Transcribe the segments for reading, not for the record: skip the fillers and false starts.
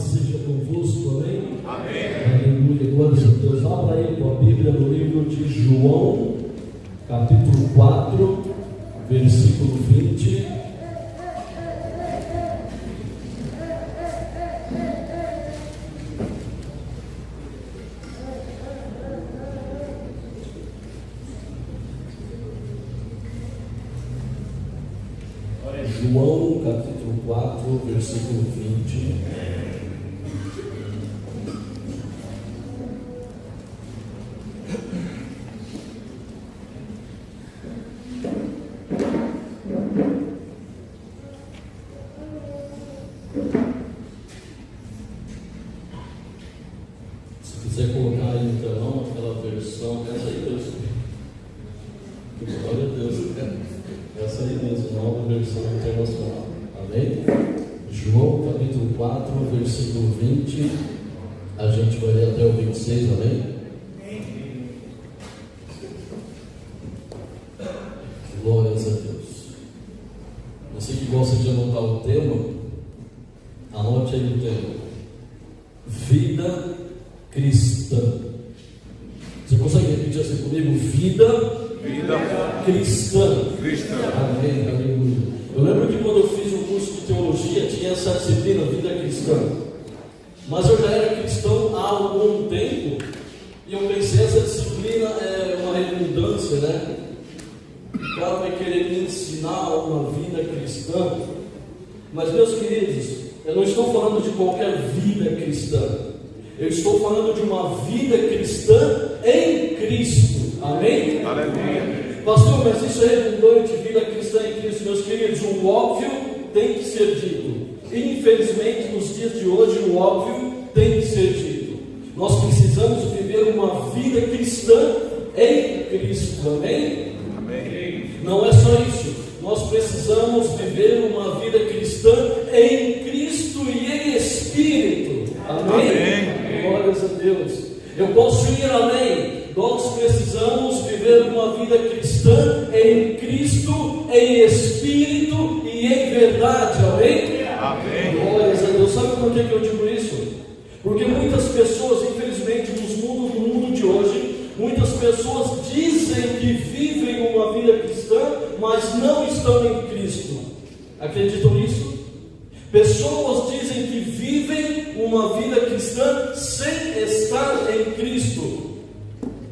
seja convosco, amém? Amém. Aleluia, glória a Deus. Abra aí com a Bíblia no livro de João, capítulo 4, versículo 20. João, capítulo 4, versículo 20. Se quiser colocar aí no telão aquela versão, essa aí mesmo. Glória a Deus. Essa aí mesmo, nova versão internacional. Amém? João capítulo 4, versículo 20. A gente vai ler até o 26, amém? Glórias a Deus. Você que gosta de anotar o tema, anote aí o tema: vida cristã. Você consegue repetir assim comigo? Vida cristã. Amém, aleluia. Eu lembro que quando eu fiz o curso de teologia, tinha essa disciplina, vida cristã. Mas eu já era cristão há algum tempo, e eu pensei, essa disciplina é uma redundância, né? O cara vai querer me ensinar uma vida cristã. Mas, meus queridos, eu não estou falando de qualquer vida cristã. Eu estou falando de uma vida cristã em Cristo. Amém? Aleluia. Pastor, mas isso é redundante, vida cristã em Cristo. Meus queridos, o óbvio tem que ser dito. Infelizmente, nos dias de hoje, o óbvio tem que ser dito. Nós precisamos viver uma vida cristã em Cristo. Amém? Amém. Não é só isso. Nós precisamos viver uma vida cristã em Cristo e em Espírito. Amém? Amém. Glórias a Deus. Eu posso ir além. Nós precisamos viver uma vida cristã em Cristo, em Espírito e em verdade. Amém? Amém. Glórias a Deus. Sabe por que eu digo isso? Porque muitas pessoas, infelizmente, no mundo de hoje, muitas pessoas dizem que vivem uma vida cristã, mas não estão em Cristo. Acreditam nisso? Pessoas dizem que vivem uma vida cristã sem estar em Cristo.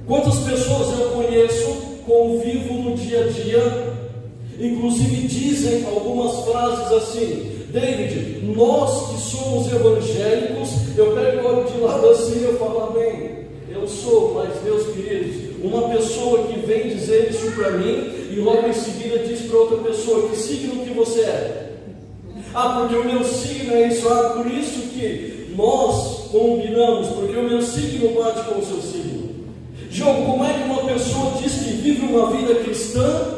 Quantas pessoas eu conheço, convivo no dia a dia, inclusive dizem algumas frases assim: David, nós que somos evangélicos, eu pego o olho de lado assim e eu falo, amém, eu sou, mas meus queridos, uma pessoa que vem dizer isso para mim e logo em seguida diz para outra pessoa: que signo que você é? Ah, porque o meu signo é isso. Ah, por isso que nós combinamos, porque o meu signo bate com o seu signo. João, como é que uma pessoa diz que vive uma vida cristã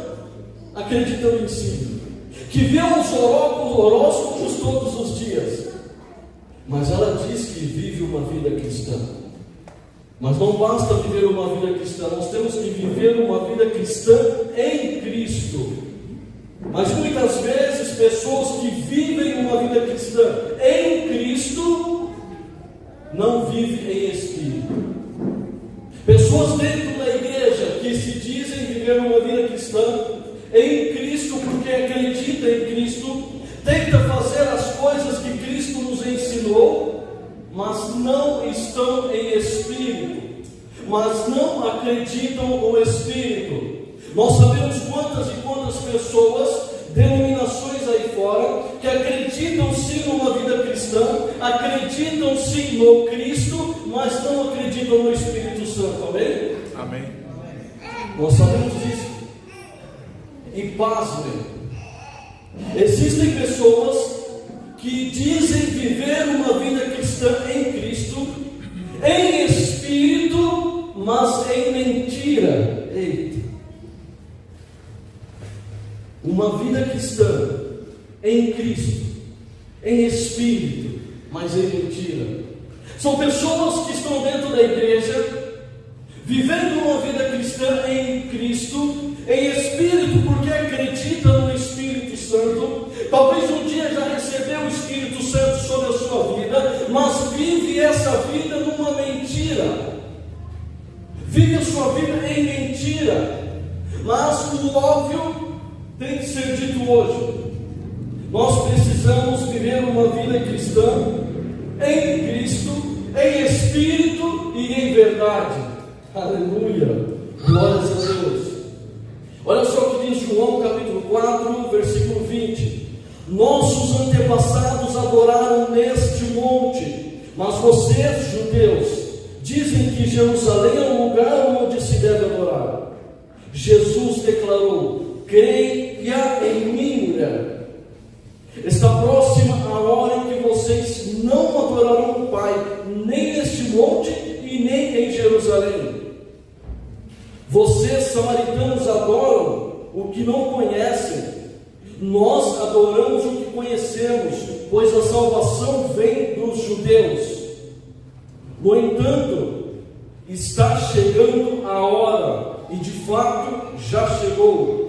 acreditando em si, que vê os horóscopos todos os dias, mas ela diz que vive uma vida cristã? Mas não basta viver uma vida cristã, nós temos que viver uma vida cristã em Cristo. Mas muitas vezes pessoas que vivem uma vida cristã em Cristo não vivem em Espírito. Pessoas dentro da igreja que se dizem viver uma vida cristã em Cristo porque acreditam em Cristo, tentam fazer as coisas que Cristo nos ensinou, mas não estão em Espírito, mas não acreditam no Espírito. Nós sabemos quantas e quantas pessoas, denominações aí fora, que acreditam sim numa vida cristã, acreditam sim no Cristo, mas não acreditam no Espírito Santo. Amém? Amém. Nós sabemos disso. E pasmem, existem pessoas que dizem viver uma vida cristã em Cristo, em Espírito, mas em mentira. Eita! Uma vida cristã em Cristo, em Espírito, mas em mentira. São pessoas que estão dentro da igreja, vivendo uma vida cristã em Cristo, em Espírito, porque acredita no Espírito Santo. Talvez um dia já recebeu o Espírito Santo sobre a sua vida, mas tem que ser dito hoje. Nós precisamos viver uma vida cristã em Cristo, em espírito e em verdade. Aleluia, glórias a Deus. Olha só o que diz João capítulo 4, versículo 20: nossos antepassados adoraram neste monte, mas vocês, judeus, dizem que Jerusalém é o lugar onde se deve adorar. Jesus declarou: creia em mim, mulher. Está próxima a hora em que vocês não adorarão o Pai, nem neste monte e nem em Jerusalém. Vocês, samaritanos, adoram o que não conhecem. Nós adoramos o que conhecemos, pois a salvação vem dos judeus. No entanto, está chegando a hora, e de fato já chegou,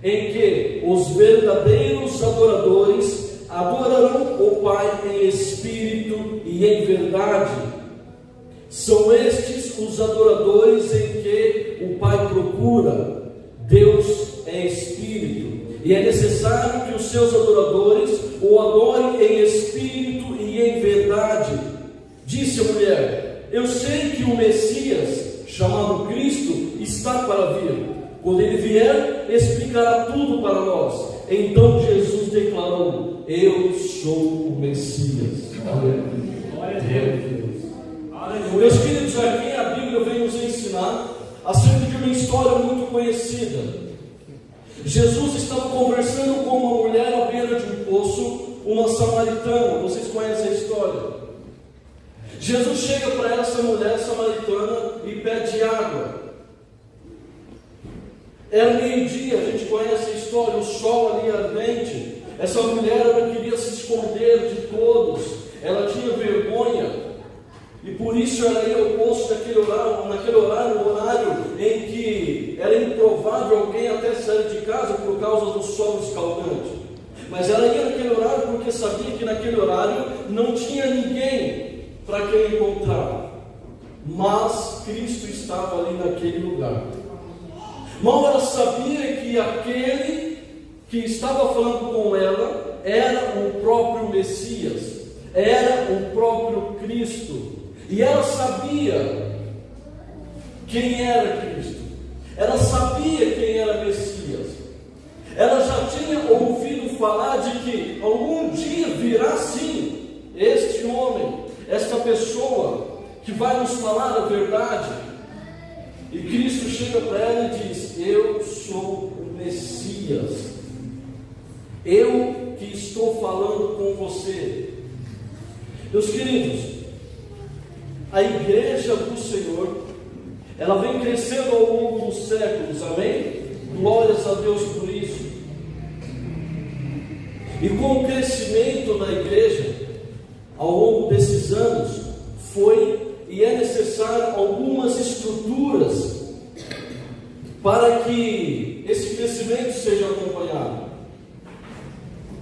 em que os verdadeiros adoradores adorarão o Pai em espírito e em verdade. São estes os adoradores em que o Pai procura. Deus é espírito, e é necessário que os seus adoradores o adorem em espírito e em verdade. Disse a mulher: eu sei que o Messias, chamado Cristo, está para vir. Quando ele vier, explicará tudo para nós. Então Jesus declarou: eu sou o Messias. Glória a Deus. Meus queridos, aqui a Bíblia vem nos ensinar acerca de uma história muito conhecida. Jesus estava conversando com uma mulher à beira de um poço, uma samaritana. Vocês conhecem a história? Jesus chega para essa mulher samaritana e pede água. Era meio-dia, a gente conhece a história, o sol ali ardente. Essa mulher, ela queria se esconder de todos, ela tinha vergonha, e por isso ela ia ao poço naquele horário em que era improvável alguém até sair de casa por causa do sol escaldante. Mas ela ia naquele horário porque sabia que naquele horário não tinha ninguém para quem encontrar. Mas Cristo estava ali naquele lugar. Mal ela sabia que aquele que estava falando com ela era o próprio Messias, era o próprio Cristo. E ela sabia quem era Cristo, ela sabia quem era Messias. Ela já tinha ouvido falar de que algum dia virá sim este homem, esta pessoa que vai nos falar a verdade. E Cristo chega para ela e diz: eu sou o Messias, eu que estou falando com você. Meus queridos, a igreja do Senhor, ela vem crescendo ao longo dos séculos, amém? Glórias a Deus por isso. E com o crescimento da igreja, ao longo desses anos, foi e é necessário algumas estruturas para que esse crescimento seja acompanhado.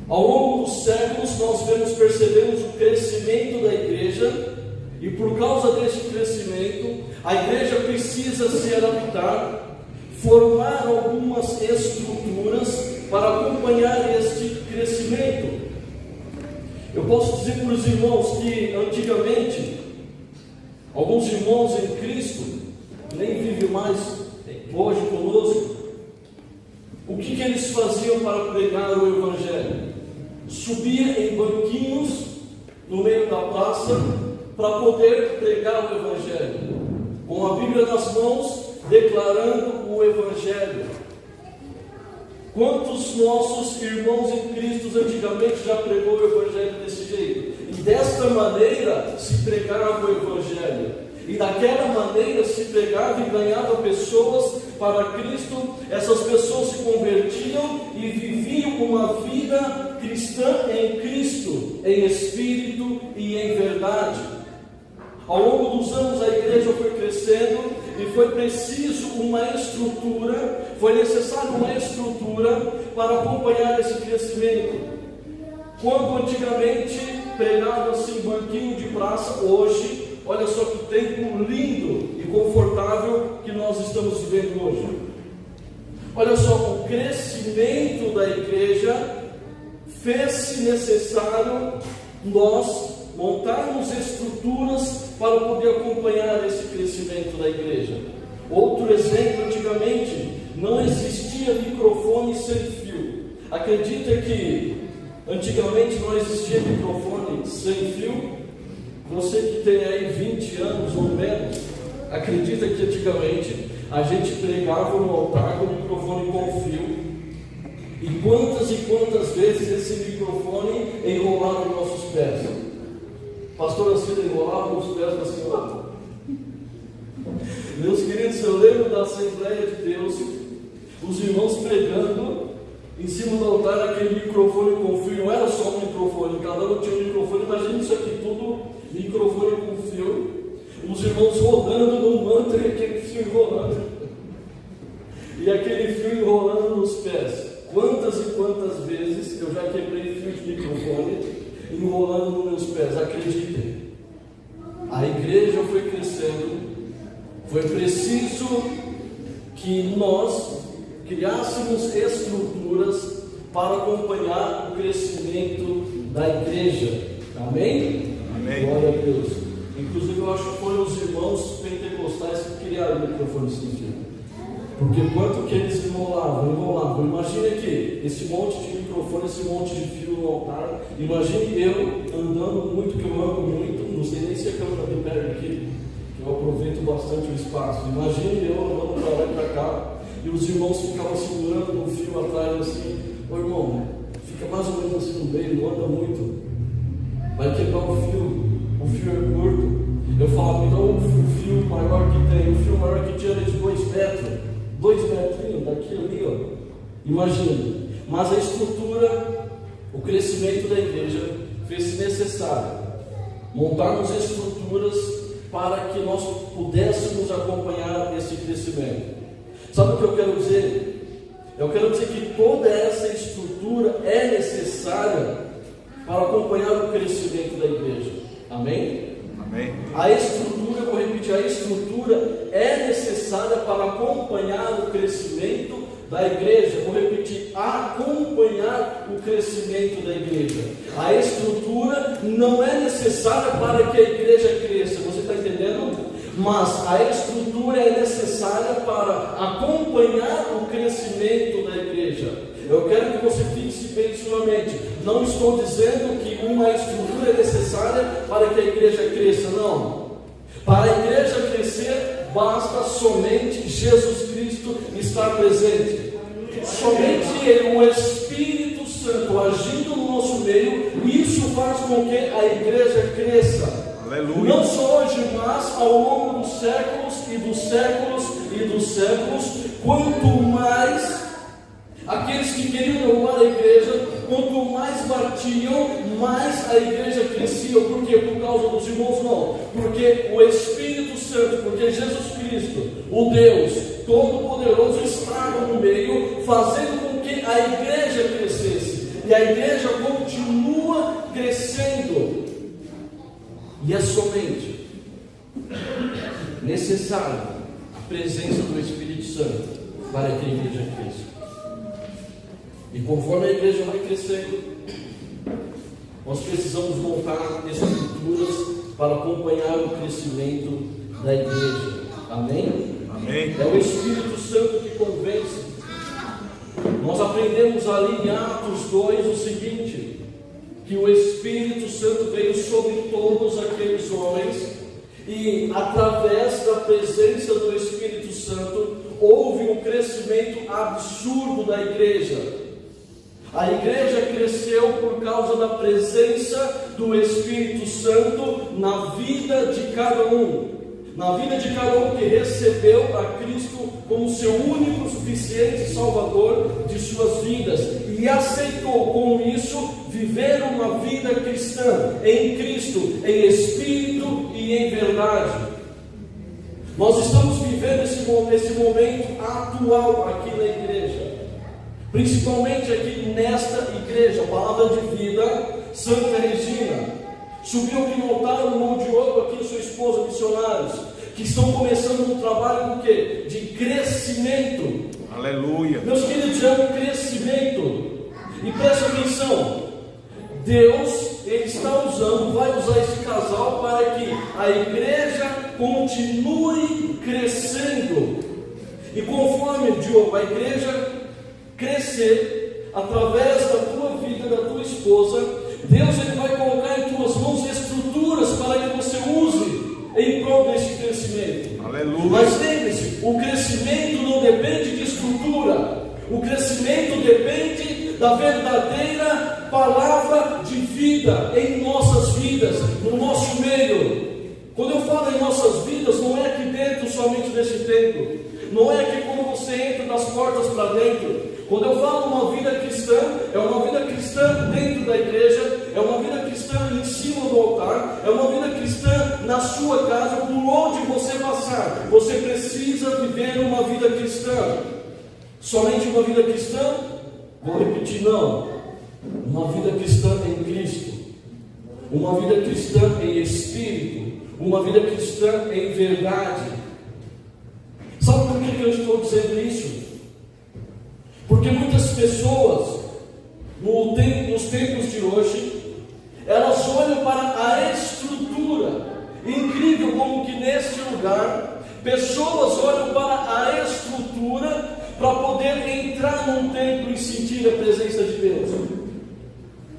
Ao longo dos séculos nós percebemos o crescimento da igreja, e por causa desse crescimento a igreja precisa se adaptar, formar algumas estruturas para acompanhar este crescimento. Eu posso dizer para os irmãos que antigamente alguns irmãos em Cristo nem vivem mais hoje conosco. O que eles faziam para pregar o Evangelho? Subia em banquinhos no meio da praça para poder pregar o Evangelho, com a Bíblia nas mãos, declarando o Evangelho. Quantos nossos irmãos em Cristo antigamente já pregou o Evangelho desse jeito? E desta maneira se pregava o Evangelho. E daquela maneira se pregava e ganhava pessoas para Cristo. Essas pessoas se convertiam e viviam uma vida cristã em Cristo, em espírito e em verdade. Ao longo dos anos a igreja foi crescendo e foi preciso uma estrutura, foi necessário uma estrutura para acompanhar esse crescimento. Quando antigamente pregava-se em banquinho de praça, hoje, olha só que tempo lindo e confortável que nós estamos vivendo hoje. Olha só, o crescimento da igreja, fez-se necessário nós montarmos estruturas para poder acompanhar esse crescimento da igreja. Outro exemplo, antigamente não existia microfone sem fio. Acredita que antigamente não existia microfone sem fio? Você que tem aí 20 anos ou menos, acredita que antigamente a gente pregava no altar com o microfone com fio? E quantas vezes esse microfone enrolava os nossos pés? Pastor Cida enrolava os pés da senhora. Meus queridos, eu lembro da Assembleia de Deus, os irmãos pregando em cima do altar, aquele microfone com fio. Não era só um microfone, cada um tinha um microfone. Imagina isso aqui tudo, microfone com fio, os irmãos rodando no manto e aquele fio enrolando, e aquele fio enrolando nos pés. Quantas e quantas vezes eu já quebrei fio de microfone enrolando nos meus pés? Acreditem, a igreja foi crescendo. Foi preciso que nós criássemos estruturas para acompanhar o crescimento da igreja. Amém? Amém. Glória a Deus. Inclusive, eu acho que foram os irmãos pentecostais que criaram o microfone sem fio. Porque quanto que eles enrolavam. Imagina que esse monte de microfone, esse monte de fio no altar. Imagine eu andando muito, que eu ando muito. Não sei nem se a câmera me pega aqui. Eu aproveito bastante o espaço. Imagine eu andando para lá e para cá, e os irmãos ficavam segurando no fio atrás assim: ô irmão, fica mais ou menos assim no meio, não anda muito, vai quebrar o fio é curto. Eu falava: então o fio maior que tem, o fio maior que tinha era de 2 metros, 2 metrinhos daqui ali, ó. Imagina. Mas a estrutura, o crescimento da igreja fez-se necessário montarmos estruturas para que nós pudéssemos acompanhar esse crescimento. Sabe o que eu quero dizer? Eu quero dizer que toda essa estrutura é necessária para acompanhar o crescimento da igreja. Amém? Amém. A estrutura, vou repetir, a estrutura é necessária para acompanhar o crescimento da igreja. Vou repetir, acompanhar o crescimento da igreja. A estrutura não é necessária para que a igreja cresça. Você está entendendo? Mas a estrutura é necessária para acompanhar o crescimento da igreja. Eu quero que você fixe bem isso na mente. Não estou dizendo que uma estrutura é necessária para que a igreja cresça, não. Para a igreja crescer, basta somente Jesus Cristo estar presente. Somente Ele, o Espírito Santo, agindo no nosso meio, isso faz com que a igreja cresça. Aleluia. Não só hoje, mas ao longo dos séculos e dos séculos e dos séculos. Quanto mais aqueles que queriam derrubar a igreja, quanto mais batiam, mais a igreja crescia. Por quê? Por causa dos irmãos? Não. Porque o Espírito Santo, porque Jesus Cristo, o Deus Todo-Poderoso, estava no meio, fazendo com que a igreja crescesse. E a igreja continua crescendo. E é somente necessário a presença do Espírito Santo para que a igreja cresça. E conforme a igreja vai crescendo, nós precisamos montar estruturas para acompanhar o crescimento da igreja. Amém? Amém. É o Espírito Santo que convence. Nós aprendemos ali em Atos 2 o seguinte: que o Espírito Santo veio sobre todos aqueles homens, e através da presença do Espírito Santo houve um crescimento absurdo da igreja. A igreja cresceu por causa da presença do Espírito Santo na vida de cada um. Na vida de cada um que recebeu a Cristo como seu único, suficiente Salvador de suas vidas, e aceitou com isso viver uma vida cristã em Cristo, em espírito e em verdade. Nós estamos vivendo esse momento atual aqui na igreja, principalmente aqui nesta igreja, Palavra de Vida, Santa Regina. Subiu aqui no altar o irmão Diogo, aqui sua esposa, missionários, que estão começando um trabalho do quê? De crescimento. Aleluia. Meus queridos, é um crescimento. E preste atenção, Deus, Ele está usando, vai usar esse casal para que a igreja continue crescendo. E conforme, Diogo, a igreja crescer, através da tua vida, da tua esposa, Deus Ele vai colocar em tuas mãos estruturas para que você use em prol desse crescimento. Aleluia. Mas lembre-se, o crescimento não depende de estrutura. O crescimento depende da verdadeira palavra de vida em nossas vidas, no nosso meio. Quando eu falo em nossas vidas, não é aqui dentro somente desse templo, não é aqui quando você entra das portas para dentro. Quando eu falo uma vida cristã, é uma vida cristã dentro da igreja, é uma vida cristã em cima do altar, é uma vida cristã na sua casa, por onde você passar. Você precisa viver uma vida cristã. Somente uma vida cristã? Vou repetir, não. Uma vida cristã em Cristo, uma vida cristã em Espírito, uma vida cristã em verdade. Sabe por que eu estou dizendo isso? Porque muitas pessoas, nos tempos de hoje, elas olham para a estrutura. Incrível como que neste lugar, pessoas olham para a estrutura para poder entrar num templo e sentir a presença de Deus.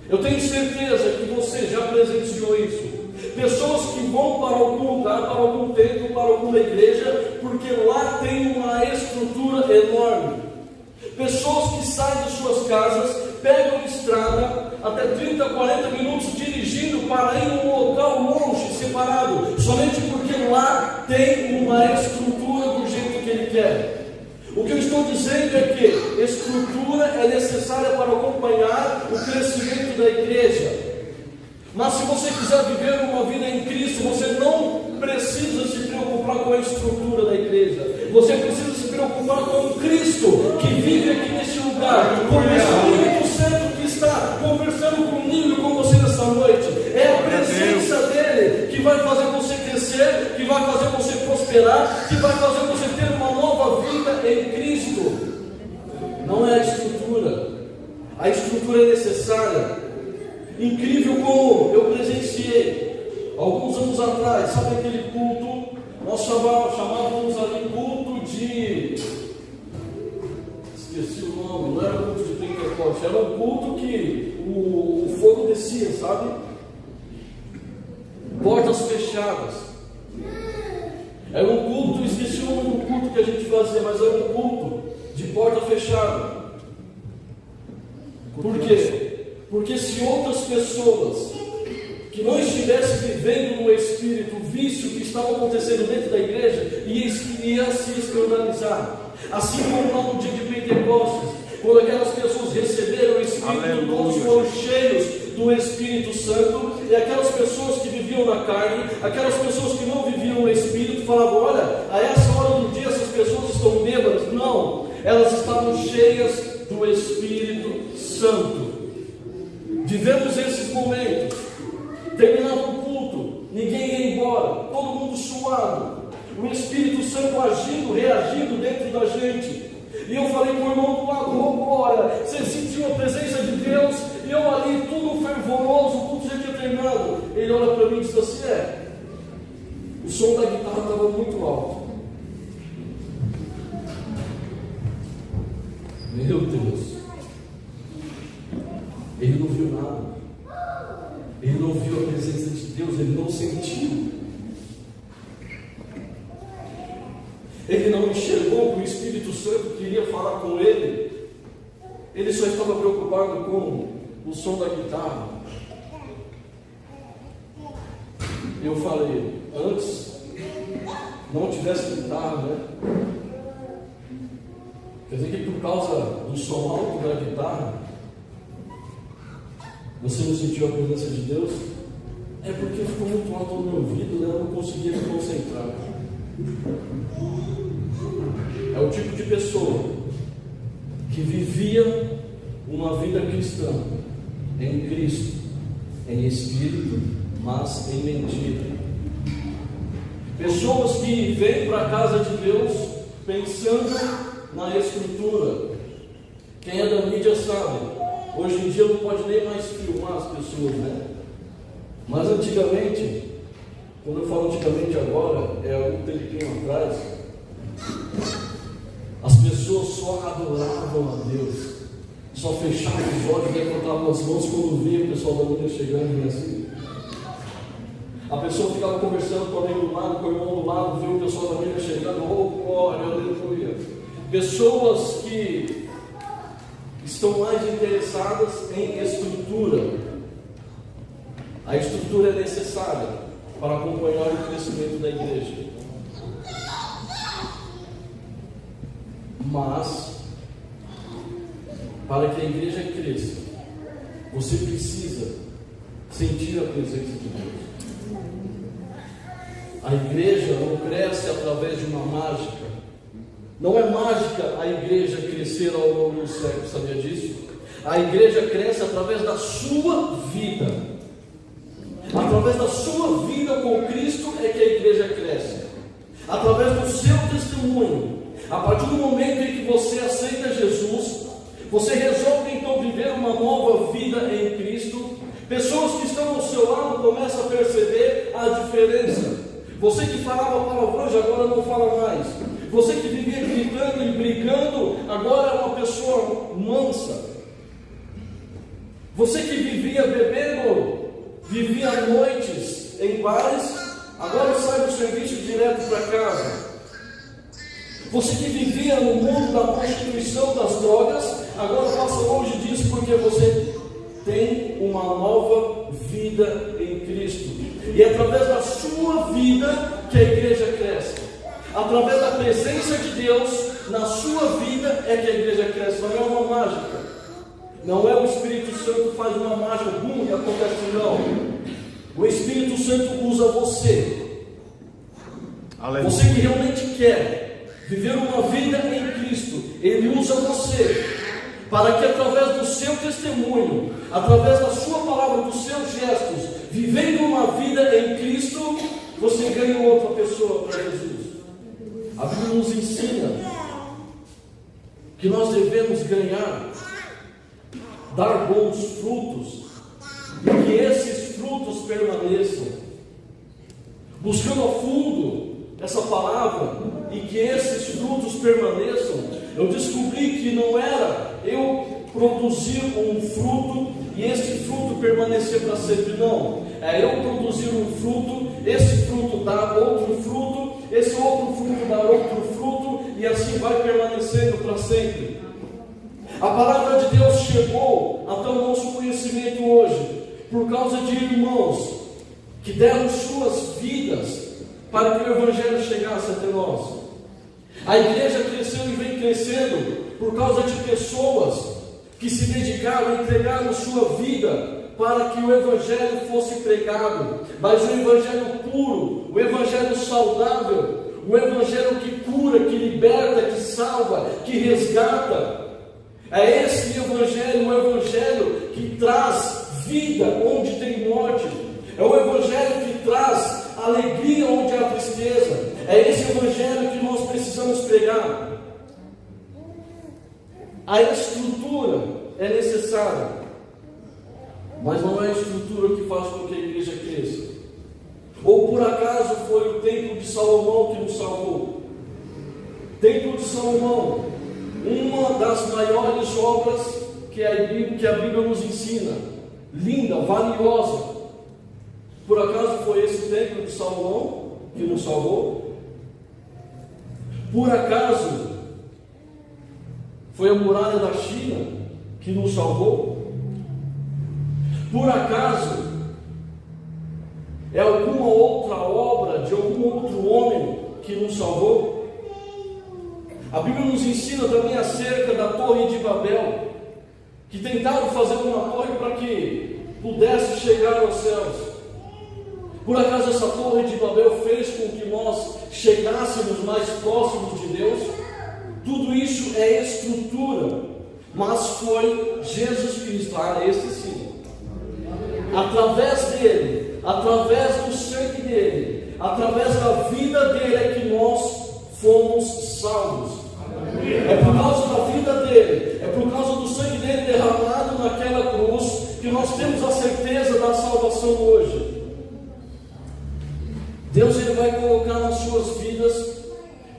Eu tenho certeza que você já presenciou isso. Pessoas que vão para algum lugar, para algum templo, para alguma igreja, porque lá tem uma estrutura enorme. Pessoas que saem de suas casas, pegam estrada, até 30, 40 minutos dirigindo para ir a um local longe, separado, somente porque lá tem uma estrutura do jeito que ele quer. O que eu estou dizendo é que estrutura é necessária para acompanhar o crescimento da igreja. Mas se você quiser viver uma vida em Cristo, você não precisa se preocupar com a estrutura da igreja. Você precisa se preocupar com o Cristo que vive aqui neste lugar, com o Espírito Santo que está conversando comigo e com você nessa noite. É a presença dele que vai fazer você crescer, que vai fazer você prosperar, que vai fazer você ter uma nova vida em Cristo. Não é a estrutura. A estrutura é necessária. Incrível como eu presenciei alguns anos atrás, sabe aquele culto? Nós chamávamos ali culto de... esqueci o nome, não era culto de Pentecostes, era um culto que o fogo descia, sabe? Portas fechadas. Era um culto, esqueci o nome do culto que a gente fazia, mas era um culto de porta fechada. Por quê? Porque se outras pessoas que não estivessem vivendo no Espírito, o vício que estava acontecendo dentro da igreja, ia se escandalizar. Assim como lá no dia de Pentecostes, quando aquelas pessoas receberam o Espírito, todos foram cheios do Espírito Santo, e aquelas pessoas que viviam na carne, aquelas pessoas que não viviam no Espírito, falavam: olha, a essa hora do dia essas pessoas estão bêbadas. Não, elas estavam cheias do Espírito Santo. Vivemos esses momentos. Terminava o culto, ninguém ia embora, todo mundo suado, o Espírito Santo agindo, reagindo dentro da gente. E eu falei com o irmão do lado: agora, você sentiu a presença de Deus? E eu ali, tudo fervoroso, o culto já tinha terminado. Ele olha para mim e diz assim: o som da guitarra estava muito alto. Meu Deus. Ele não viu nada. Ele não viu a presença de Deus, ele não sentiu. Ele não enxergou que o Espírito Santo queria falar com ele. Ele só estava preocupado com o som da guitarra. Eu falei: antes não tivesse guitarra, né? Quer dizer que por causa do som alto da guitarra você não sentiu a presença de Deus? É porque ficou muito alto no meu ouvido, né? Eu não conseguia me concentrar. É o tipo de pessoa que vivia uma vida cristã em Cristo, em espírito, mas em mentira. Pessoas que vêm para a casa de Deus pensando na estrutura. Quem é da mídia sabe, hoje em dia não pode nem mais filmar as pessoas, né? Mas antigamente, quando eu falo antigamente agora, é algum tempinho atrás, as pessoas só adoravam a Deus, só fechavam os olhos e levantavam as mãos quando via o pessoal da mídia chegando e assim. A pessoa ficava conversando com o amigo do lado, com o irmão do lado, viu o pessoal da mídia chegando, oh glória, aleluia. Pessoas que estão mais interessadas em estrutura. A estrutura é necessária para acompanhar o crescimento da igreja. Mas, para que a igreja cresça, você precisa sentir a presença de Deus. A igreja não cresce através de uma mágica. Não é mágica a igreja crescer ao longo dos séculos, sabia disso? A igreja cresce através da sua vida. Através da sua vida com Cristo é que a igreja cresce. Através do seu testemunho. A partir do momento em que você aceita Jesus, você resolve então viver uma nova vida em Cristo. Pessoas que estão ao seu lado começam a perceber a diferença. Você que falava palavrões agora não fala mais. Você que vivia gritando e brigando agora é uma pessoa mansa. Você que vivia bebendo, vivia noites em bares, agora sai do serviço direto para casa. Você que vivia no mundo da prostituição, das drogas, agora passa longe disso porque você tem uma nova vida em Cristo. E é através da sua vida que a igreja cresce. Através da presença de Deus na sua vida é que a igreja cresce. Não é uma mágica. Não é o Espírito Santo que faz uma mágica, bum, e acontece, não. O Espírito Santo usa você. Aleluia. Você que realmente quer viver uma vida em Cristo, Ele usa você para que através do seu testemunho, através da sua palavra, dos seus gestos, vivendo uma vida em Cristo, você ganhe outra pessoa para Jesus. A Bíblia nos ensina que nós devemos ganhar, dar bons frutos, e que esses frutos permaneçam. Buscando a fundo essa palavra, e que esses frutos permaneçam, eu descobri que não era eu produzir um fruto e esse fruto permanecer para sempre, não. É eu produzir um fruto, esse fruto dar outro fruto, esse outro fruto dar outro fruto, e assim vai permanecendo para sempre. A palavra de Deus chegou até o nosso conhecimento hoje, por causa de irmãos que deram suas vidas para que o Evangelho chegasse até nós. A igreja cresceu e vem crescendo por causa de pessoas que se dedicaram e entregaram sua vida para que o Evangelho fosse pregado, mas o Evangelho puro, o Evangelho saudável, o Evangelho que cura, que liberta, que salva, que resgata. É esse Evangelho, o Evangelho que traz vida onde tem morte, é o Evangelho que traz alegria onde há tristeza. É esse Evangelho que nós precisamos pregar. A estrutura é necessária, mas não é a estrutura que faz com que a igreja cresça. Ou por acaso foi o templo de Salomão que nos salvou? Templo de Salomão, uma das maiores obras que a Bíblia nos ensina, linda, valiosa. Por acaso foi esse templo de Salomão que nos salvou? Por acaso foi a muralha da China que nos salvou? Por acaso é alguma outra obra de algum outro homem que nos salvou? A Bíblia nos ensina também acerca da Torre de Babel, que tentaram fazer uma torre para que pudesse chegar aos céus. Por acaso essa Torre de Babel fez com que nós chegássemos mais próximos de Deus? Tudo isso é estrutura, mas foi Jesus Cristo, esse sim. Através dele, através do sangue dele, através da vida dele é que nós fomos salvos. É por causa da vida dele, é por causa do sangue dele derramado naquela cruz, que nós temos a certeza da salvação hoje. Deus ele vai colocar nas suas vidas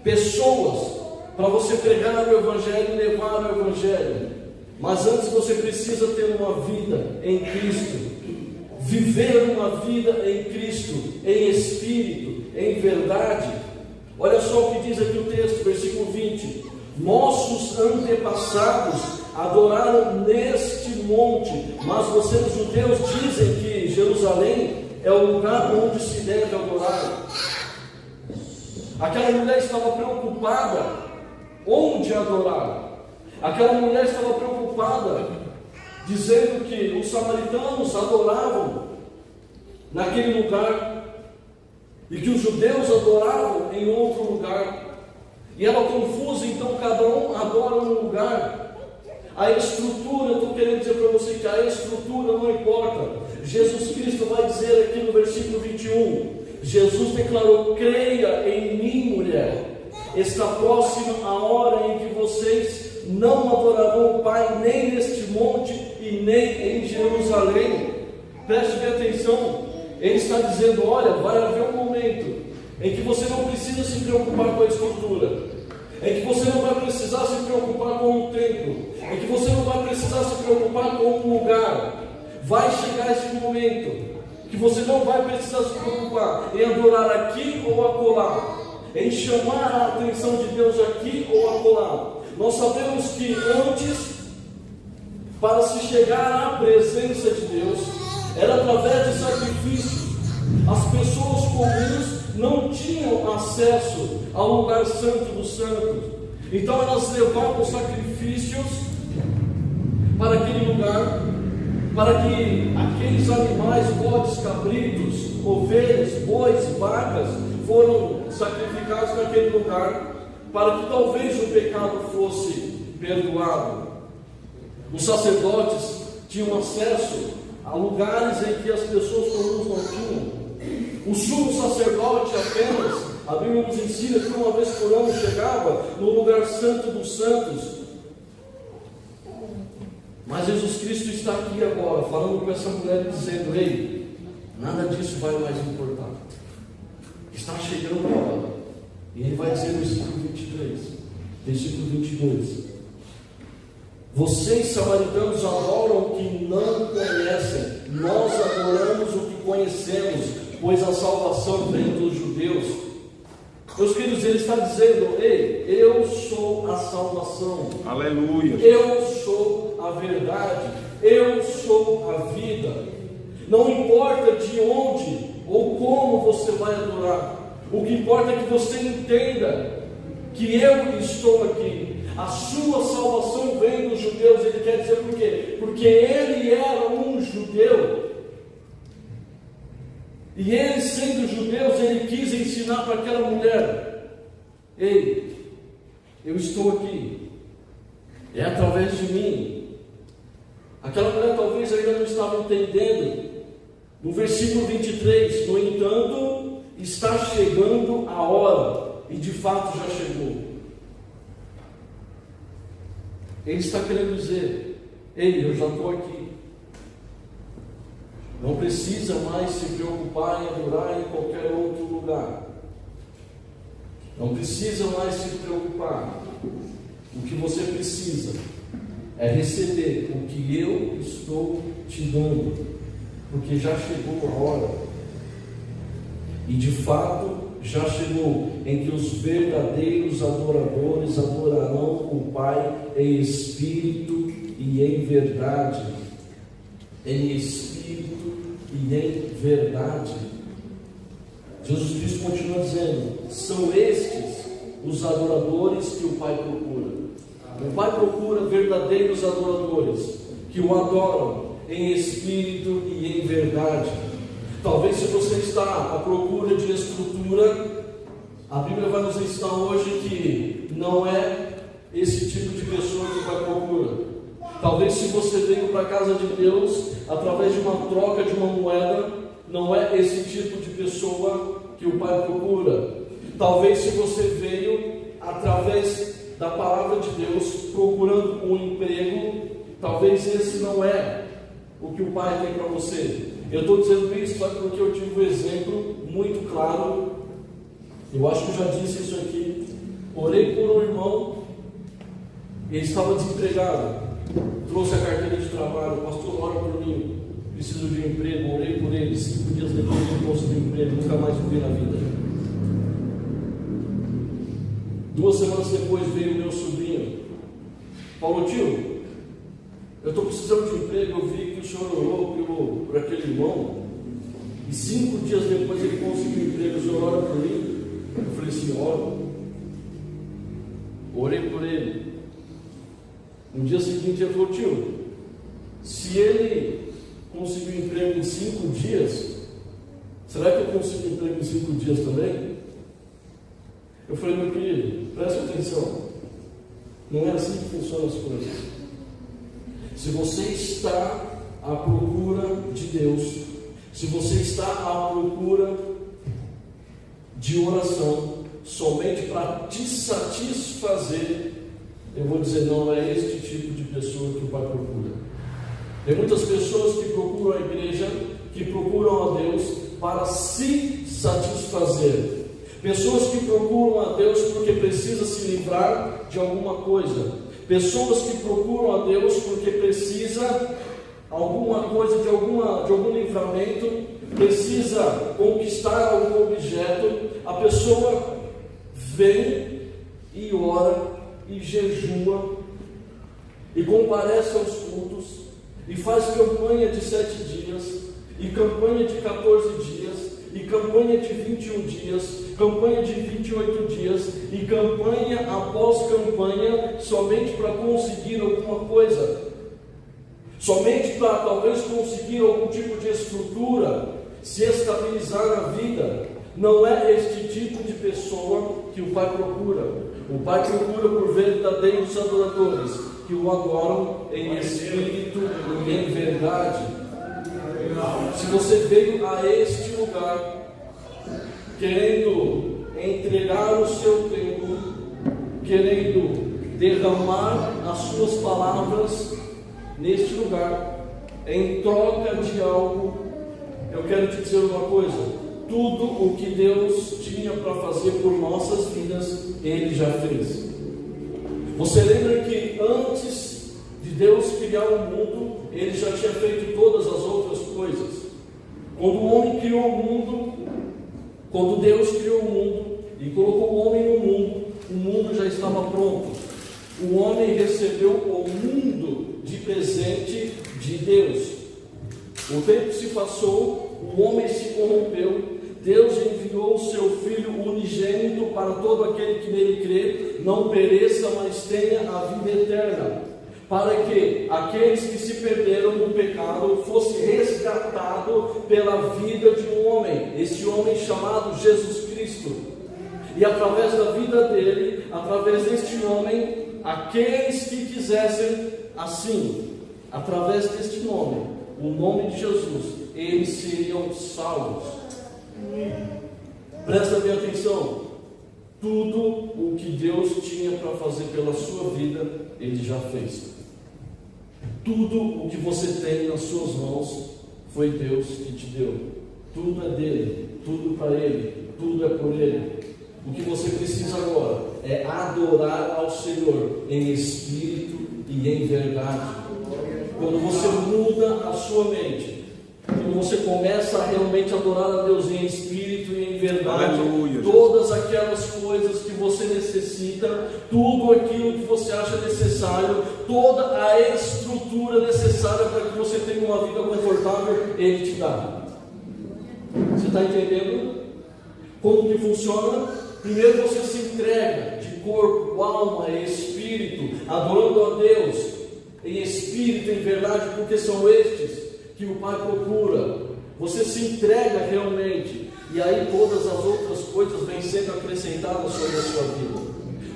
pessoas para você pregar o Evangelho e levar o Evangelho. Mas antes você precisa ter uma vida em Cristo, viver uma vida em Cristo, em Espírito, em verdade. Olha só o que diz aqui o texto, versículo 20: nossos antepassados adoraram neste monte, mas vocês judeus dizem que Jerusalém é o lugar onde se deve adorar. Aquela mulher estava preocupada onde adorar. Aquela mulher estava preocupada, dizendo que os samaritanos adoravam naquele lugar e que os judeus adoravam em outro lugar. E ela confusa, então cada um adora um lugar. A estrutura, eu estou querendo dizer para você que a estrutura não importa. Jesus Cristo vai dizer aqui no versículo 21, Jesus declarou: creia em mim, mulher, está próxima a hora em que vocês não adorarão o Pai nem neste monte e nem em Jerusalém. Preste bem atenção, ele está dizendo: olha, vai haver um momento em que você não precisa se preocupar com a estrutura, em que você não vai precisar se preocupar com um templo, em que você não vai precisar se preocupar com um lugar. Vai chegar esse momento que você não vai precisar se preocupar em adorar aqui ou acolá, em chamar a atenção de Deus aqui ou acolá. Nós sabemos que antes, para se chegar à presença de Deus, era através de sacrifícios. As pessoas comuns não tinham acesso ao lugar santo dos santos, então elas levavam sacrifícios para aquele lugar, para que aqueles animais, bodes, cabritos, ovelhas, bois e vacas foram sacrificados naquele lugar, para que talvez o pecado fosse perdoado. Os sacerdotes tinham acesso a lugares em que as pessoas comuns não tinham. O sumo sacerdote apenas, a Bíblia nos ensina que uma vez por ano chegava no lugar santo dos santos. Mas Jesus Cristo está aqui agora, falando com essa mulher, dizendo: ei, nada disso vai mais importar. Está chegando a hora. E ele vai dizer no versículo 23, versículo 22: vocês samaritanos adoram o que não conhecem, nós adoramos o que conhecemos, pois a salvação vem dos judeus. Meus queridos, ele está dizendo: ei, eu sou a salvação. Aleluia. Eu sou a verdade. Eu sou a vida. Não importa de onde ou como você vai adorar. O que importa é que você entenda que eu estou aqui. A sua salvação vem dos judeus. Ele quer dizer por quê? Porque ele era um judeu. E ele, sendo judeus, ele quis ensinar para aquela mulher: ei, eu estou aqui, é através de mim. Aquela mulher talvez ainda não estava entendendo. No versículo 23, no entanto, está chegando a hora, e de fato já chegou. Ele está querendo dizer: ei, eu já estou aqui. Não precisa mais se preocupar em adorar em qualquer outro lugar. Não precisa mais se preocupar. O que você precisa é receber o que eu estou te dando, porque já chegou a hora. E de fato já chegou em que os verdadeiros adoradores adorarão o Pai em espírito e em verdade. Em espírito e em verdade. Jesus Cristo continua dizendo: são estes os adoradores que o Pai procura. O Pai procura verdadeiros adoradores que o adoram em espírito e em verdade. Talvez, se você está à procura de estrutura, a Bíblia vai nos ensinar hoje que não é esse tipo de pessoa que o Pai procura. Talvez, se você veio para a casa de Deus através de uma troca de uma moeda, não é esse tipo de pessoa que o Pai procura. Talvez, se você veio através da palavra de Deus, procurando um emprego, talvez esse não é o que o Pai tem para você. Eu estou dizendo isso só porque eu tive um exemplo muito claro. Eu acho que eu já disse isso aqui. Orei por um irmão, ele estava desempregado, trouxe a carteira de trabalho, pastor, ora por mim, preciso de um emprego. Orei por ele, 5 dias depois ele conseguiu um emprego, nunca mais vi na vida. 2 semanas depois veio meu sobrinho, falou: tio, eu estou precisando de um emprego, eu vi que o senhor orou por aquele irmão, e 5 dias depois ele conseguiu um emprego, o senhor ora por mim? Eu falei assim: oro. Orei por ele. No dia seguinte ele falou: tio, se ele conseguiu um emprego em 5 dias, será que eu consigo um emprego em 5 dias também? Eu falei: meu querido, preste atenção, não é assim que funcionam as coisas. Se você está à procura de Deus, se você está à procura de oração somente para te satisfazer, eu vou dizer, não é este tipo de pessoa que o Pai procura. Tem muitas pessoas que procuram a igreja, que procuram a Deus para se satisfazer. Pessoas que procuram a Deus porque precisa se livrar de alguma coisa. Pessoas que procuram a Deus porque precisa alguma coisa, de algum livramento, precisa conquistar algum objeto. A pessoa vem e ora e jejua e comparece aos cultos e faz campanha de 7 dias e campanha de 14 dias e campanha de 21 dias, campanha de 28 dias e campanha após campanha, somente para conseguir alguma coisa, somente para talvez conseguir algum tipo de estrutura, se estabilizar na vida. Não é este tipo de pessoa que o Pai procura. O Pai procura por verdadeiros adoradores, que o adoram em espírito e em verdade. Se você veio a este lugar querendo entregar o seu tempo, querendo derramar as suas palavras neste lugar, em troca de algo, eu quero te dizer uma coisa: tudo o que Deus tinha para fazer por nossas vidas, Ele já fez. Você lembra que antes de Deus criar o mundo, Ele já tinha feito todas as outras coisas? Quando o homem criou o mundo, quando Deus criou o mundo e colocou o homem no mundo, o mundo já estava pronto. O homem recebeu o mundo de presente de Deus. O tempo se passou, o homem se corrompeu. Deus enviou o seu Filho unigênito para todo aquele que nele crê, não pereça, mas tenha a vida eterna, para que aqueles que se perderam no pecado fosse resgatado pela vida de um homem, este homem chamado Jesus Cristo. E através da vida dele, através deste homem, aqueles que quisessem assim, através deste nome, o nome de Jesus, eles seriam salvos. Presta bem atenção. Tudo o que Deus tinha para fazer pela sua vida, Ele já fez. Tudo o que você tem nas suas mãos, foi Deus que te deu. Tudo é dele, tudo para Ele, tudo é por Ele. O que você precisa agora é adorar ao Senhor em espírito e em verdade. Quando você muda a sua mente, quando você começa a realmente adorar a Deus em espírito e em verdade, aleluia, todas aquelas coisas que você necessita, tudo aquilo que você acha necessário, toda a estrutura necessária para que você tenha uma vida confortável, Ele te dá. Você está entendendo como que funciona? Primeiro você se entrega de corpo, alma e espírito, adorando a Deus em espírito e em verdade, porque são estes que o Pai procura. Você se entrega realmente, e aí todas as outras coisas vêm sendo acrescentadas sobre a sua vida.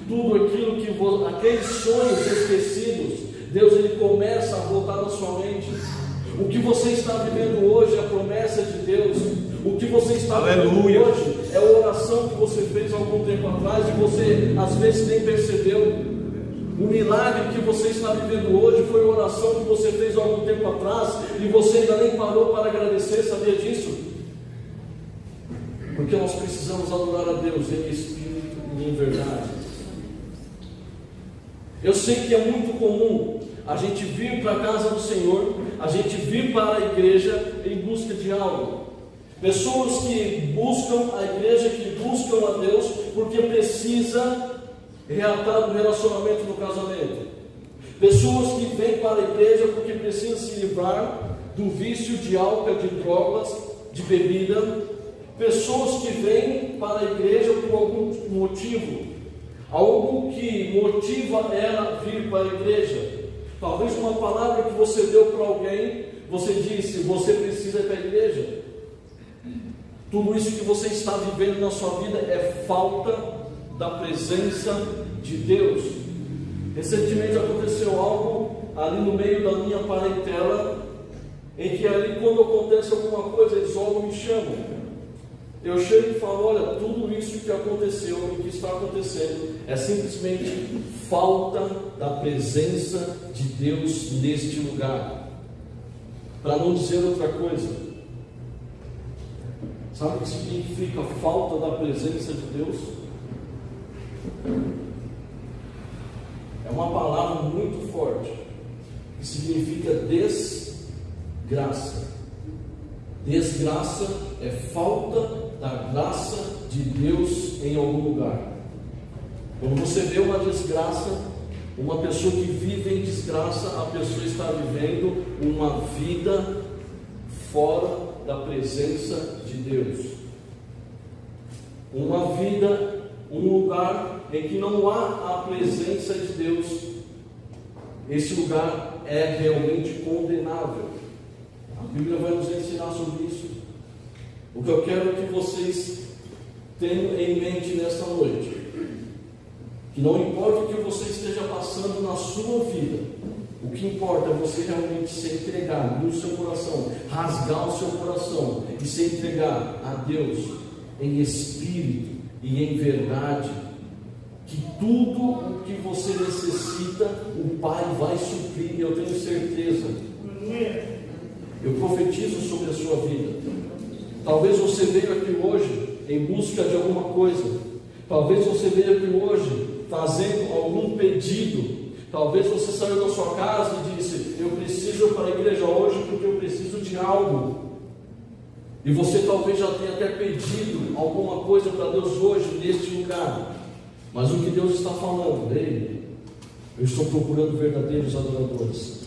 Tudo aquilo que aqueles sonhos esquecidos, Deus ele começa a voltar na sua mente. O que você está vivendo hoje, a promessa de Deus, O que você está vivendo Aleluia. hoje é a oração que você fez há algum tempo atrás e você às vezes nem percebeu. O milagre que você está vivendo hoje foi a oração que você fez há algum tempo atrás e você ainda nem parou para agradecer, sabia disso? Porque nós precisamos adorar a Deus em espírito e em verdade. Eu sei que é muito comum a gente vir para a casa do Senhor, a gente vir para a igreja em busca de algo. Pessoas que buscam a igreja, que buscam a Deus porque precisa reatar o relacionamento no casamento. Pessoas que vêm para a igreja porque precisam se livrar do vício de álcool, de drogas, de bebida. Pessoas que vêm para a igreja por algum motivo, algo que motiva ela a vir para a igreja. Talvez uma palavra que você deu para alguém, você disse, você precisa ir para a igreja. Tudo isso que você está vivendo na sua vida é falta da presença de Deus. Recentemente aconteceu algo ali no meio da minha parentela, em que ali quando acontece alguma coisa, eles logo me chamam. Eu chego e falo, olha, tudo isso que aconteceu e que está acontecendo é simplesmente falta da presença de Deus neste lugar. Para não dizer outra coisa, sabe o que significa falta da presença de Deus? É uma palavra muito forte, que significa desgraça. Desgraça é falta da graça de Deus em algum lugar. Quando você vê uma desgraça, uma pessoa que vive em desgraça, a pessoa está vivendo uma vida fora da presença de Deus. Uma vida, um lugar em que não há a presença de Deus. Esse lugar é realmente condenável. A Bíblia vai nos ensinar sobre isso. O que eu quero que vocês tenham em mente nesta noite, que não importa o que você esteja passando na sua vida, o que importa é você realmente se entregar no seu coração, rasgar o seu coração e se entregar a Deus em espírito e em verdade, que tudo o que você necessita, o Pai vai suprir, eu tenho certeza. Eu profetizo sobre a sua vida. Talvez você veio aqui hoje em busca de alguma coisa. Talvez você veio aqui hoje fazendo algum pedido. Talvez você saiu da sua casa e disse, eu preciso ir para a igreja hoje porque eu preciso de algo. E você talvez já tenha até pedido alguma coisa para Deus hoje neste lugar. Mas o que Deus está falando, ei, eu estou procurando verdadeiros adoradores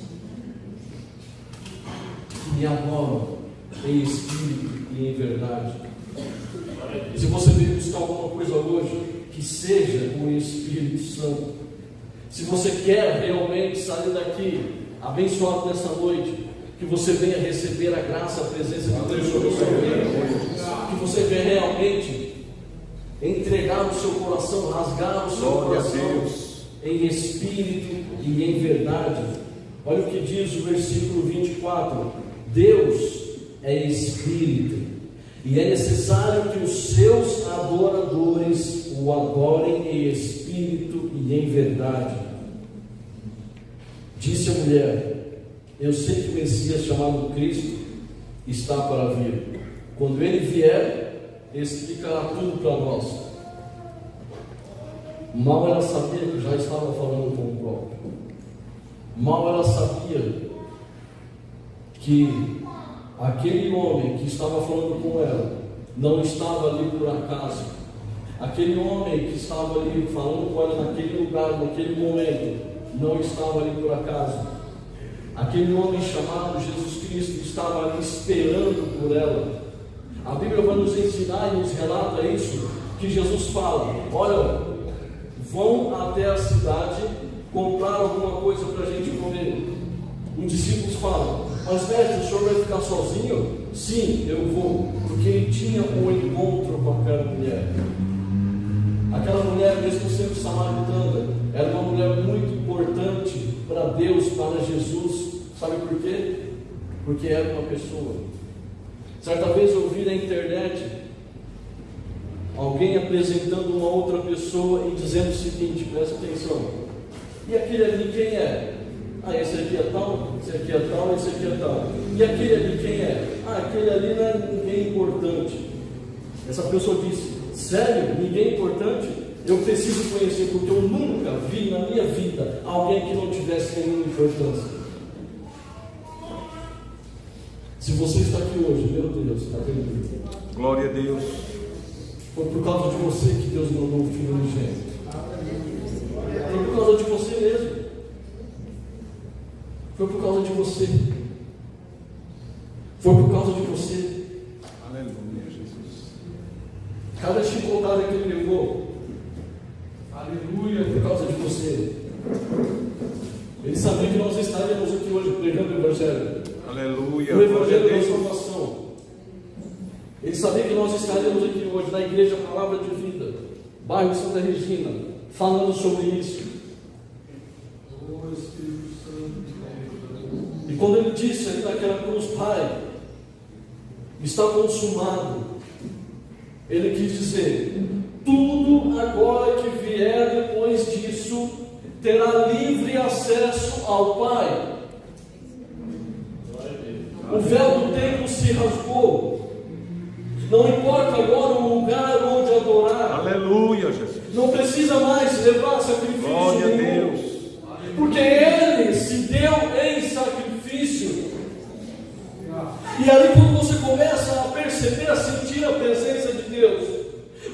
que me adoram em espírito e em verdade. E se você veio buscar alguma coisa hoje, que seja o Espírito Santo. Se você quer realmente sair daqui abençoado nessa noite, que você venha receber a graça, a presença de Deus sobre a sua vida, que você venha realmente entregar o seu coração, rasgar o seu coração em espírito e em verdade. Olha o que diz o versículo 24: Deus é espírito, e é necessário que os seus adoradores o adorem em espírito e em verdade. Disse a mulher: eu sei que o Messias chamado Cristo está para vir. Quando ele vier, explicará tudo para nós. Mal ela sabia que já estava falando com o próprio. Mal ela sabia que aquele homem que estava falando com ela não estava ali por acaso. Aquele homem que estava ali falando com ela naquele lugar, naquele momento, não estava ali por acaso. Aquele homem chamado Jesus Cristo estava ali esperando por ela. A Bíblia vai nos ensinar e nos relata isso, que Jesus fala: olha, vão até a cidade comprar alguma coisa para a gente comer. Os discípulos falam: mas mestre, o senhor vai ficar sozinho? Sim, eu vou. Porque ele tinha um encontro com aquela mulher. Aquela mulher, mesmo sendo samaritana, era uma mulher muito importante para Deus, para Jesus. Sabe por quê? Porque era uma pessoa. Certa vez eu vi na internet alguém apresentando uma outra pessoa e dizendo o seguinte, presta atenção, e aquele ali quem é? Ah, esse aqui é tal, esse aqui é tal, esse aqui é tal. E aquele ali quem é? Ah, aquele ali não é ninguém importante. Essa pessoa disse, sério? Ninguém importante? Eu preciso conhecer, porque eu nunca vi na minha vida alguém que não tivesse nenhuma importância. Se você está aqui hoje, meu Deus, está vendo? Glória a Deus. Foi por causa de você que Deus mandou o Filho unigênito. Foi por causa de você mesmo. Foi por causa de você. Foi por causa de você. Aleluia, Jesus. Cada chicotada que ele levou, aleluia, por causa de você. Ele sabia que nós estaríamos aqui hoje pregando o Evangelho. Aleluia. O Evangelho da salvação. Ele sabia que nós estaríamos aqui hoje na Igreja Palavra de Vida, bairro Santa Regina, falando sobre isso. E quando ele disse ali naquela cruz, Pai, está consumado, ele quis dizer, tudo agora que vier depois disso, terá livre acesso ao Pai. O véu do templo se rasgou. Não importa agora o lugar onde adorar. Aleluia, Jesus. Não precisa mais levar sacrifício Glória a nenhum. Deus. Porque Ele se deu em sacrifício. E ali quando você começa a perceber, a sentir a presença de Deus,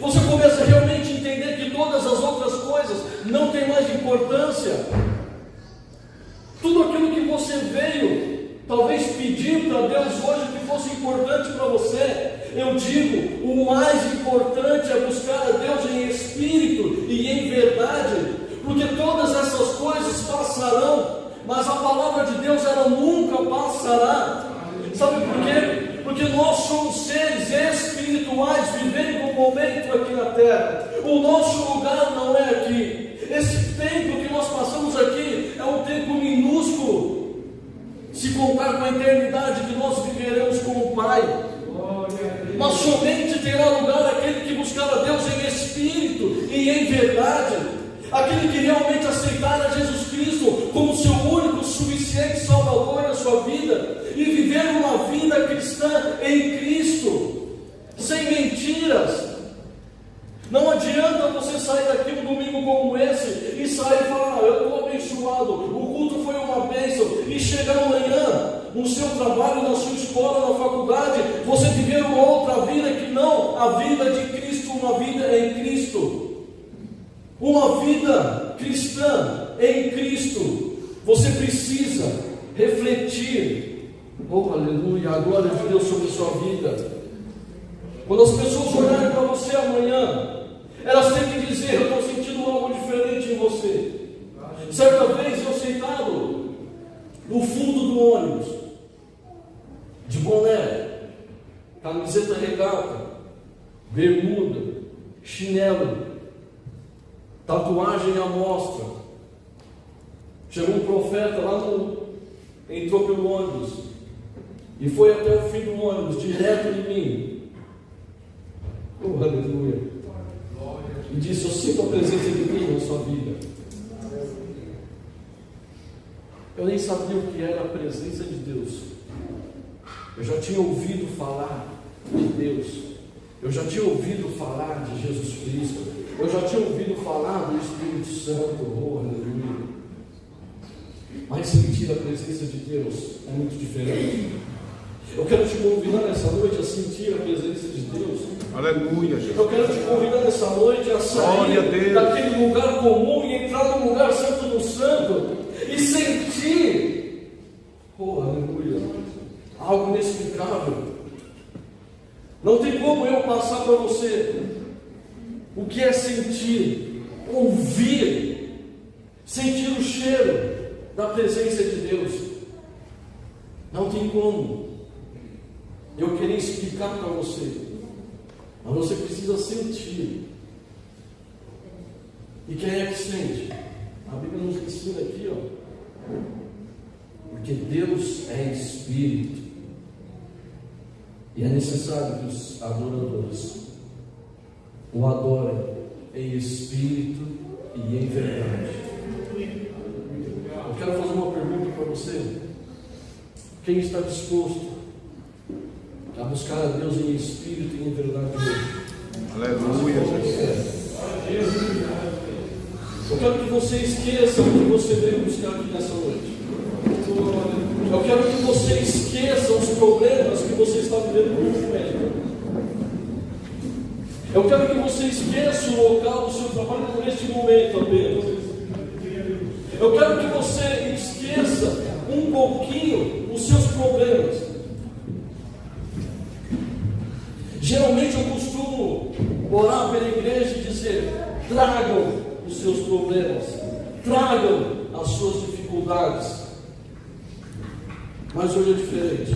você começa a realmente entender que todas as outras coisas não têm mais importância. Tudo aquilo que você veio talvez pedir para Deus hoje que fosse importante para você, eu digo, o mais importante é buscar a Deus em espírito e em verdade, porque todas essas coisas passarão, mas a palavra de Deus ela nunca passará. Sabe por quê? Porque nós somos seres espirituais vivendo um momento aqui na terra. O nosso lugar não é aqui. Esse tempo que nós passamos aqui é um tempo minúsculo, se contar com a eternidade que nós viveremos com o Pai. Mas somente terá lugar aquele que buscar a Deus em espírito e em verdade, aquele que realmente aceitar a Jesus Cristo como seu único, suficiente Salvador na sua vida e viver uma vida cristã em Cristo, sem mentiras. Não adianta você sair daqui um domingo como esse e sair e falar, eu estou abençoado, o culto foi uma bênção, e chegar amanhã no seu trabalho, na sua escola, na faculdade, você viver uma outra vida que não a vida de Cristo, uma vida em Cristo, uma vida cristã em Cristo. Você precisa refletir, oh aleluia, a glória de Deus sobre a sua vida. Quando as pessoas olharem para você amanhã, elas têm que dizer, eu estou sentindo algo diferente em você. Certa vez eu sentado no fundo do ônibus, de boné, camiseta regata, bermuda, chinelo, tatuagem à mostra. Chegou um profeta entrou pelo ônibus e foi até o fim do ônibus, direto em mim. Oh, aleluia. E disse, eu sinto a presença de Deus na sua vida. Eu nem sabia o que era a presença de Deus. Eu já tinha ouvido falar de Deus. Eu já tinha ouvido falar de Jesus Cristo. Eu já tinha ouvido falar do Espírito Santo. Oh, aleluia. Mas sentir a presença de Deus é muito diferente. Eu quero te convidar nessa noite a sentir a presença de Deus. Aleluia, Jesus. Eu quero te convidar nessa noite a sair daquele lugar comum e entrar no lugar santo do santo e sentir, oh aleluia, algo inexplicável. Não tem como eu passar para você o que é sentir, ouvir, sentir o cheiro da presença de Deus. Não tem como eu querer explicar para você, mas você precisa sentir. E quem é que sente? A Bíblia nos ensina aqui, ó, porque Deus é Espírito. E é necessário que os adoradores o adorem em espírito e em verdade. Eu quero fazer uma pergunta para você. Quem está disposto a buscar a Deus em espírito e em verdade hoje? Aleluia, Jesus. Eu quero que você esqueça o que você veio buscar aqui nessa noite. Eu quero que você esqueça os problemas que você está vivendo no momento. Eu quero que você esqueça o local do seu trabalho neste momento apenas. Eu quero que você esqueça um pouquinho os seus problemas. Geralmente eu costumo orar pela igreja e dizer: tragam os seus problemas, tragam as suas dificuldades. Mas hoje é diferente.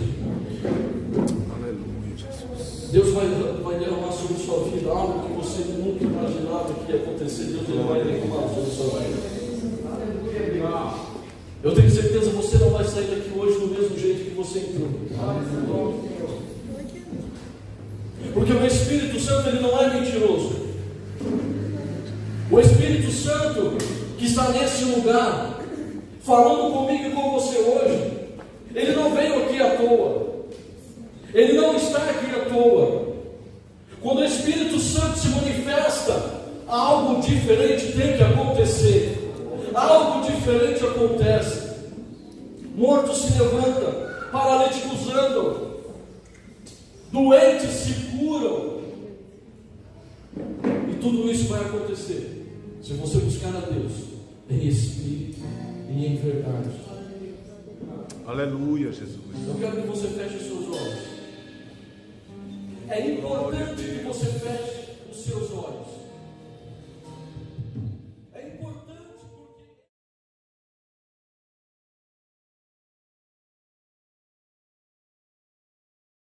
Aleluia, Jesus. Deus vai derramar sobre sua vida algo que você nunca imaginava que ia acontecer. Deus ele vai derramar sobre sua vida. Eu tenho certeza que você não vai sair daqui hoje do mesmo jeito que você entrou. Porque o Espírito Santo ele não é mentiroso. O Espírito Santo que está nesse lugar, falando comigo e com você hoje, ele não veio aqui à toa. Ele não está aqui à toa. Quando o Espírito Santo se manifesta, algo diferente tem que acontecer. Algo diferente acontece. Mortos se levantam, paralíticos andam, doentes se curam. E tudo isso vai acontecer se você buscar a Deus em espírito e em verdade. Aleluia, Jesus. Eu quero que você feche os seus olhos. É importante que você feche os seus olhos.